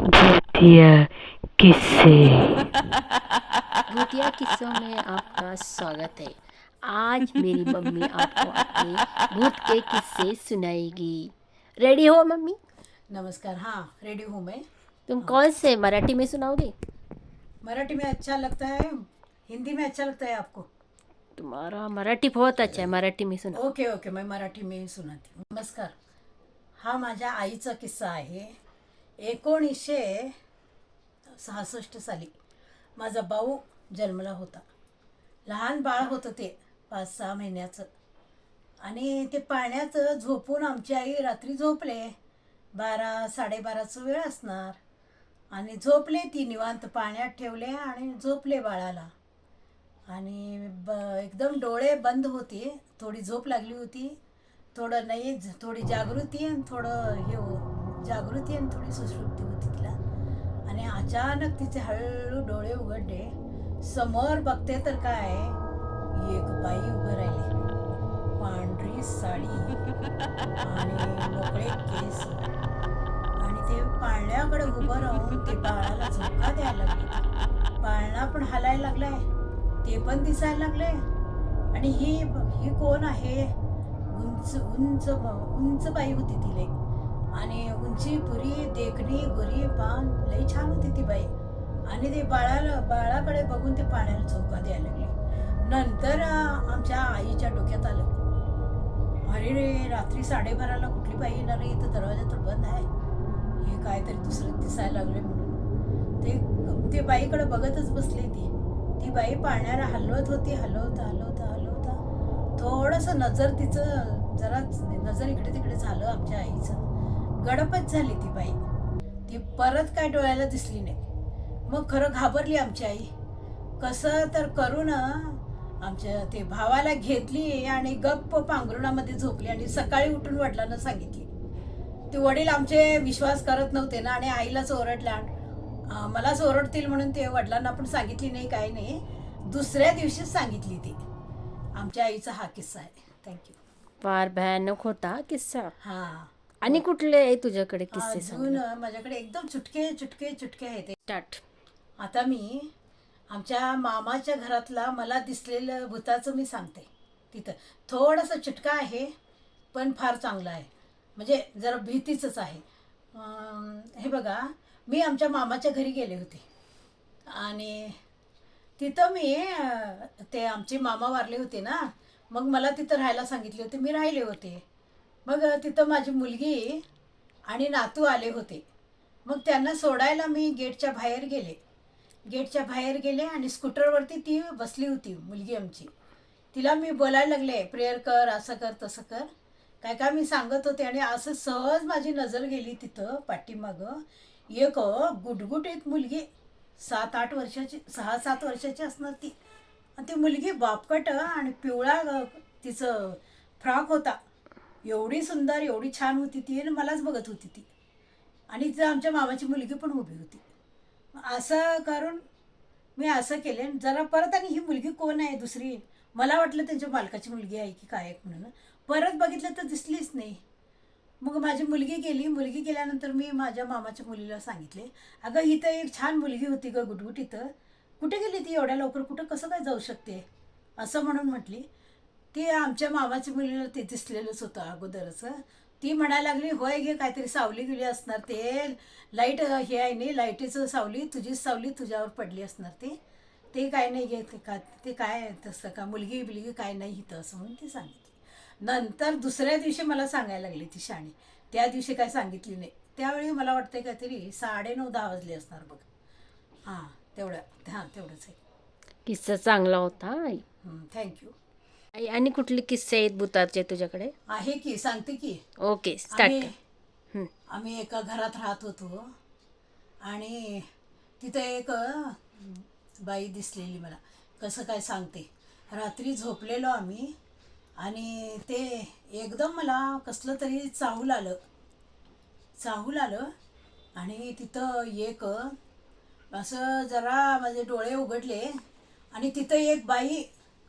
भूतिया किस्से। भूतिया किस्सों में आपका स्वागत है। आज मेरी मम्मी आपको अपने भूत के किस्से सुनाएगी। रेडी हो मम्मी? नमस्कार। हाँ, रेडी हूँ मैं। तुम कौन से मराठी में सुनाओगे? मराठी में अच्छा लगता है, हिंदी में अच्छा लगता है आपको? तुम्हारा मराठी बहुत अच्छा है, मराठी में सुनाओ। ओके ओके, मैं मराठी में सुनाती हूँ। नमस्कार. हा माझ्या आईचा किस्सा आहे. 1966 साली माझा भाऊ जन्मला होता. लहान बाळ होतं ते 5-6 महिन्याचं. आणि ते पाण्यात झोपून आमची आई रात्री झोपले. 12-12:30चं वेळ असणार. आणि झोपले, ती निवांत पाण्यात ठेवले आणि झोपले बाळाला. आणि एकदम डोळे बंद होते, थोडी झोप लागली होती, थोडं नाही, थोडी जागृती आणि थोडं जागृती आणि थोडी सुश्रुप्ती होती तिला. आणि अचानक तिचे हळू डोळे उघडले. समोर बघते तर काय, एक बाई उभं राहिली, पांढरी साडी आणि मोकळे केस. आणि ते पाळण्याकडे उभं राहून ते बाळाला झोका द्यायला लागले. पाळणा पण हलायला लागलाय, ते पण दिसायला लागले. आणि ही कोण आहे? उंच उंच उंच बाई होती ती लई. आणि उंची पुरी, देखणी, गोरी पान, लई छान होती ती बाई. आणि ते बाळाकडे बघून ते पाण्याला झोका द्यायला लागले. नंतर आमच्या आईच्या डोक्यात आलं, अरे रे, रात्री 12:30ला कुठली बाई येणार आहे? इथं दरवाजा तर बंद आहे, हे काहीतरी दुसरं दिसायला लागले म्हणून ते बाईकडे बघतच बसले. ती बाई पाळण्याला हलवत होती, हलवता थोडंसं नजर तिचं जरा नजर इकडे तिकडे झालं. आमच्या आईचं गडपच झाली ती बाई. ती परत काय डोळ्याला दिसली नाही. मग खरं घाबरली आमची आई. कसं तर करून आमच्या ते भावाला घेतली आणि गप्प पांघरुणामध्ये झोपली. आणि सकाळी उठून वडिलांना सांगितली. ते वडील आमचे विश्वास करत नव्हते ना, आणि आईलाच ओरडला. मलाच ओरडतील म्हणून ते वडिलांना पण सांगितली नाही, काय नाही. दुसऱ्या दिवशीच सांगितली ती. आमच्या आईचा हा किस्सा आहे. थँक्यू. फार भयानक होता किस्सा. हां, आणि कुठले आहे तुझ्याकडे किस्से? अजून माझ्याकडे एकदम चुटके चुटके चुटके आहेत. स्टार्ट. आता मी आमच्या मामाच्या घरातला मला दिसलेलं भूताचं मी सांगते. तिथं थोडंसं चुटका आहे, पण फार चांगलं आहे, म्हणजे जरा भीतीचंच आहे. हे बघा, मी आमच्या मामाच्या घरी गेले होते. आणि तिथं मी ते आमचे मामा वारले होते ना, मग मला तिथं राहायला सांगितले होते, मी राहिले होते. मग तिथं माझी मुलगी आणि नातू आले होते. मग त्यांना सोडायला मी गेटच्या बाहेर गेले आणि स्कूटरवरती ती बसली होती मुलगी आमची. तिला मी बोलायला लागले, प्रेयर कर, असं कर, तसं कर, काय मी सांगत होते. आणि असं सहज माझी नजर गेली तिथं पाठीमागं. एक गुटगुटीत मुलगी, 7-8 वर्षाची, 6-7 वर्षाची असणार ती. आणि ती मुलगी बापकट आणि पिवळा तिचं फ्रॉक होता. एवढी सुंदर, एवढी छान होती ती, आणि मलाच बघत होती ती. आणि तिथं आमच्या मामाची मुलगी पण उभी होती. असं करून मी असं केले जरा परत. आणि ही मुलगी कोण आहे दुसरी? मला वाटलं त्यांच्या मालकाची मुलगी आहे की काय म्हणून. परत बघितलं तर दिसलीच नाही. मग माझी मुलगी गेल्यानंतर मी माझ्या मामाच्या मुलीला सांगितले, अगं इथं एक छान मुलगी होती गं गुटगुटीत, कुठे गेली ती एवढ्या लवकर? कुठं कसं काय जाऊ शकते? असं म्हणून म्हटली. ती आमच्या मामाच्या मुलीला ते दिसलेलंच होतं अगोदरच. ती म्हणायला लागली, होय गे, काहीतरी सावली गेली असणार, ते लाईट हे आहे नाही, लाईटीचं सावली, तुझीच सावली तुझ्यावर पडली असणार, ते काय नाही गे, ते काय तसं का मुलगी काय नाही इथं, असं म्हणून ती सांगितली. नंतर दुसऱ्या दिवशी मला सांगायला लागली ती शाणी. त्या दिवशी काय सांगितली नाही. त्यावेळी मला वाटतं काहीतरी 9:30-10 वाजले असणार बघ. हां, तेवढंच आहे. किस्सा चांगला होता आई. थँक्यू. आणि कुठले किस्से आहेत भूताचे तुझ्याकडे? आहे की, सांगते की. Okay, start. आम्ही एका घरात राहत होतो. आणि तिथं एक बाई दिसलेली मला. कसं काय सांगते. रात्री झोपलेलो आम्ही, आणि ते एकदम मला कसलं तरी चाहूल आलं. आणि तिथं एक असं जरा माझे डोळे उघडले. आणि तिथं एक बाई,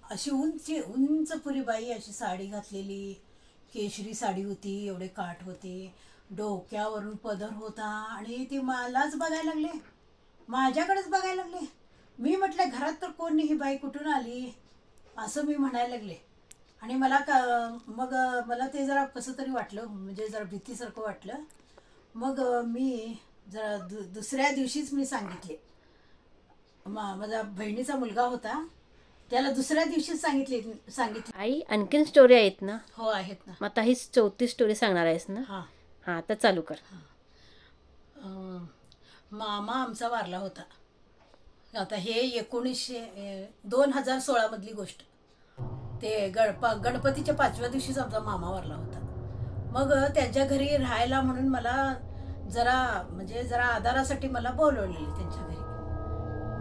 अशी उंच पुरी बाई, अशी साडी घातलेली, केशरी साडी होती, एवढे काठ होते, डोक्यावरून पदर होता आणि ती मलाच बघायला लागले, माझ्याकडेच बघायला लागले. मी म्हटलं घरात तर कोण नाही, ही बाई कुठून आली असं मी म्हणायला लागले. आणि मला मग मला ते जरा कसं तरी वाटलं, म्हणजे जरा भीतीसारखं वाटलं. मग मी जरा दुसऱ्या दिवशीच मी सांगितले. माझा बहिणीचा मुलगा होता, त्याला दुसऱ्या दिवशीच सांगितले. आई आणखीन स्टोरी आहेत ना? हो आहेत ना. मग आता ही 4थी स्टोरी सांगणार आहेस ना? हां. हां, आता चालू कर. मामा आमचा वारला होता. आता हे 2016 मधली गोष्ट. ते गणपतीच्या 5व्या दिवशीच आमचा मामा वारला होता. मग त्यांच्या घरी राहायला म्हणून मला जरा आधारासाठी मला बोलवलेले त्यांच्या घरी.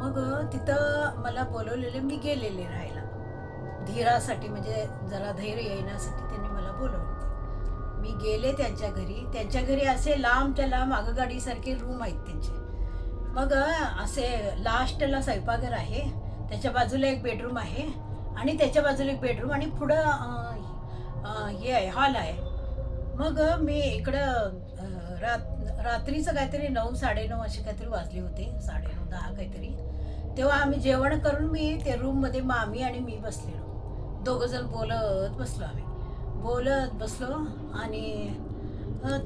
मग तिथं मला बोलवलेले, मी गेलेले राहायला धीरासाठी, म्हणजे जरा धैर्य येण्यासाठी त्यांनी मला बोलवले. मी गेले त्यांच्या घरी. त्यांच्या घरी असे लांबच्या लांब आगगाडीसारखे रूम आहेत त्यांचे. मग असे लास्टला स्वयंपाकघर आहे, त्याच्या बाजूला एक बेडरूम आहे आणि त्याच्या बाजूला एक बेडरूम आणि पुढं हे आहे, हॉल आहे. मग मी इकडं रात्रीचं काहीतरी 9, 9:30 असे काहीतरी वाजले होते, 9:30, 10 काहीतरी. तेव्हा आम्ही जेवण करून मी ते रूममध्ये मामी आणि मी बसलेलो, दोघंजण बोलत बसलो. आम्ही बोलत बसलो आणि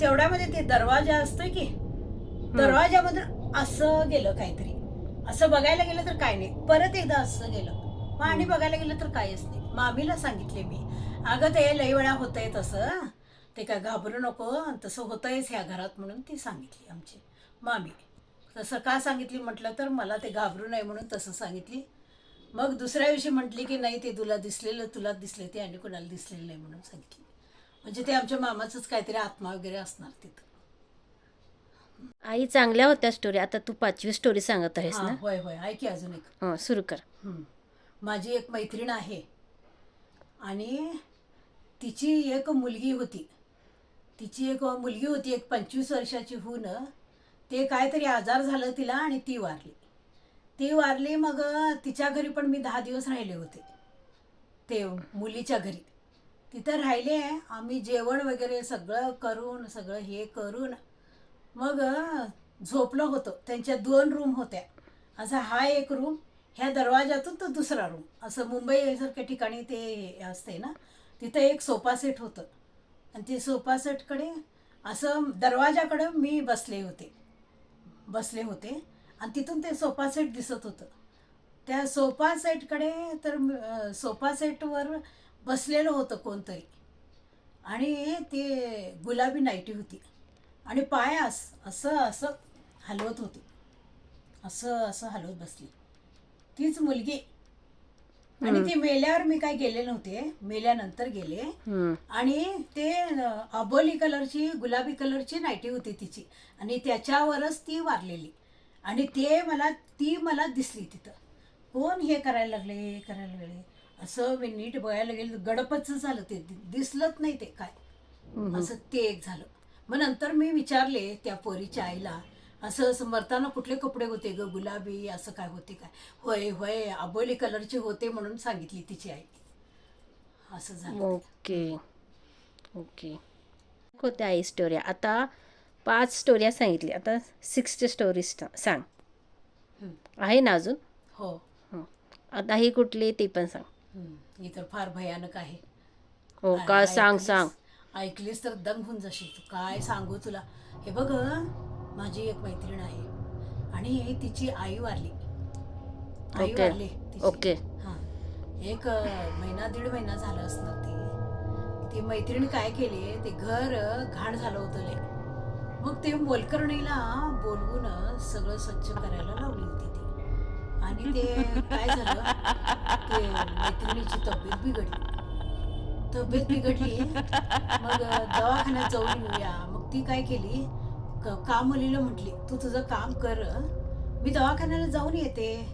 तेवढ्यामध्ये ते दरवाजा असतोय की, दरवाजामधून असं गेलं काहीतरी. असं बघायला गेलं तर काय नाही, परत एकदा असं गेलं. मग आणि बघायला गेलं तर काहीच नाही. मामीला सांगितले मी, अगं ते लई वेळा होतंय तसं, ते काय घाबरू नको, तसं होतंयच ह्या घरात म्हणून ती सांगितली आमची मामी. तसं का सांगितली म्हटलं तर मला ते घाबरू नये म्हणून तसं सांगितली. मग दुसऱ्या दिवशी म्हटली की नाही, ते तुला दिसले ते आणि कुणाला दिसलेलं नाही म्हणून सांगितली. म्हणजे ते आमच्या मामाचंच काहीतरी आत्मा वगैरे असणार तिथं. आई चांगल्या होत्या स्टोरी. आता तू 5वी स्टोरी सांगत आहेस ना? होय होय, आहे की अजून एक. हां, सुरू कर. माझी एक मैत्रीण आहे आणि तिची एक मुलगी होती. एक 25 वर्षाची होऊन ते काहीतरी आजार झालं तिला आणि ती वारली. मग तिच्या घरी पण मी 10 दिवस राहिले होते, ते मुलीच्या घरी. तिथं राहिले आम्ही, जेवण वगैरे सगळं करून मग झोपलो होतो. त्यांच्या 2 रूम होत्या. असा हा एक रूम, ह्या दरवाजातून तो दुसरा रूम. असं मुंबईसारख्या ठिकाणी ते असते ना, तिथं एक सोफा सेट होतं आणि ते सोफा सेटकडे असं दरवाजाकडं मी बसले होते आणि तिथून ते सोफा सेट दिसत होतं. त्या सोफा सेटकडे तर सोफा सेटवर बसलेलं होतं कोणतरी आणि ते गुलाबी नाईटी होती आणि पाय असं हलवत होती, असं हलवत बसली तीच मुलगी. आणि ते मेल्यावर मी काय गेले नव्हते, मेल्यानंतर गेले. आणि ते गुलाबी कलरची नाईटी होती तिची आणि त्याच्यावरच ती वारलेली. आणि ती मला दिसली तिथं. कोण हे करायला लागले असं मी नीट बघायला गेलं, गडपच झालं, ते दिसलंच नाही ते काय. असं ते एक झालं. मग नंतर मी विचारले त्या पोरीच्या आईला, असं मरताना कुठले कपडे होते ग, गुलाबी असं काय होते काय? होय आबोली कलरचे होते म्हणून सांगितली तिची आई. असं झालं. ओके होत्या आई स्टोऱ्या. आता 5 स्टोऱ्या सांगितली, आता 6th स्टोरी सांग. आहे ना अजून? हो. आता ही कुठली ते पण सांग. ही तर फार भयानक आहे. हो का? सांग. ऐकलीस तर दंग होऊन जाशील. काय सांगू तुला. हे बघ, माझी एक मैत्रीण आहे आणि तिची आई वारली. ओके. हां, 1 महिना 1.5 महिना झाला असणार. ती मैत्रीण काय केली, ते घर घाण झालं होतं लय. मग ते मोलकरणीला बोलवून सगळं स्वच्छ करायला लावली होती ती. आणि ते काय झालं, ते मैत्रिणीची तब्येत बिघडली. मग दवाखान्यात जाऊन येऊया. मग ती काय केली, मुलीला म्हटली, तू तुझं काम कर, मी दवाखान्याला जाऊन येते.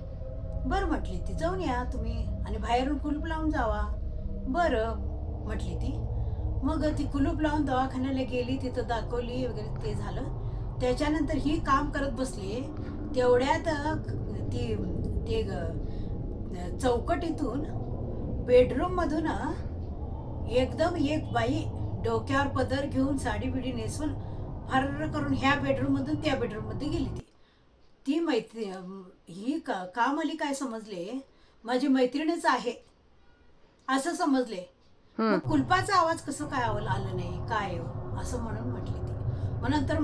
बरं म्हटली ती, जाऊन या तुम्ही आणि बाहेरून कुलूप लावून जावा. बरं म्हटली ती. मग ती कुलूप लावून दवाखान्याला गेली, तिथं दाखवली वगैरे, ते झालं. त्याच्यानंतर ही काम करत बसली. तेवढ्यात ते चौकटीतून बेडरूममधून एकदम एक बाई डोक्यावर पदर घेऊन, साडी बिडी नेसून फार करून ह्या बेडरूममधून त्या बेडरूममध्ये गेली ती ही कामवाली काय समजले, माझी मैत्रीणच आहे असं समजले. मग कुलपाचा आवाज कसं काय आलं नाही काय असं म्हणून म्हटली ती. मग नंतर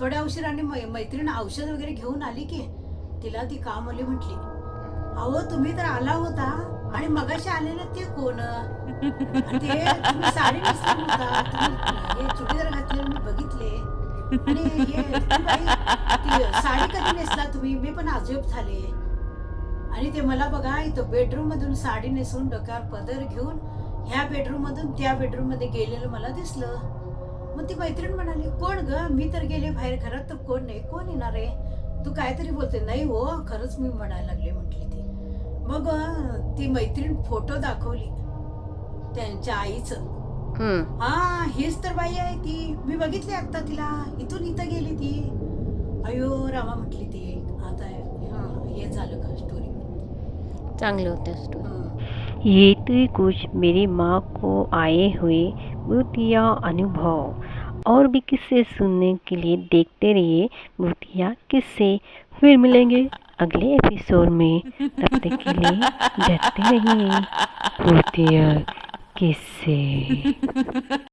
थोड्या उशिराने मैत्रीण औषध वगैरे घेऊन आली की तिला ती कामवाली म्हटली, अहो तुम्ही तर आला होता आणि मगाशी आलेलं ते कोण, आणि ते तुम्ही साडी नेसला होता, तुम्ही हे चुडीदार घातलेलं मी बघितले, आणि हे ती बाई, ती साडी कधी नेसला तुम्ही, मी पण अजब झाले. आणि ते मला बघा इथं बेडरूम मधून साडी नेसून डोक्यावर पदर घेऊन ह्या बेडरूम मधून त्या बेडरूम मध्ये गेलेलं मला दिसलं. मग ती मैत्रीण म्हणाली, कोण ग, मी तर गेले बाहेर, घरात तर कोण नाही, कोण येणार आहे, तू काहीतरी बोलते. नाही हो, खरंच मी म्हणायला लागले म्हटली ती. मग ती मैत्रीण फोटो दाखवली त्यांच्या आईचं. हा हीच तर बाई आहे ती, मी बघितली आता तिला, इथून इथं गेली ती. अयो रामा म्हटली ती. आता हे झालं का स्टोरी. चांगलं होतं स्टोरी. ये तो कुछ मेरी माँ को आए हुए भूतिया अनुभव। और भी किस्से सुनने के लिए देखते रहिए भूतिया किस्से। फिर मिलेंगे अगले एपिसोड में, तब तक के लिए डरते रहिए भूतिया किस्से।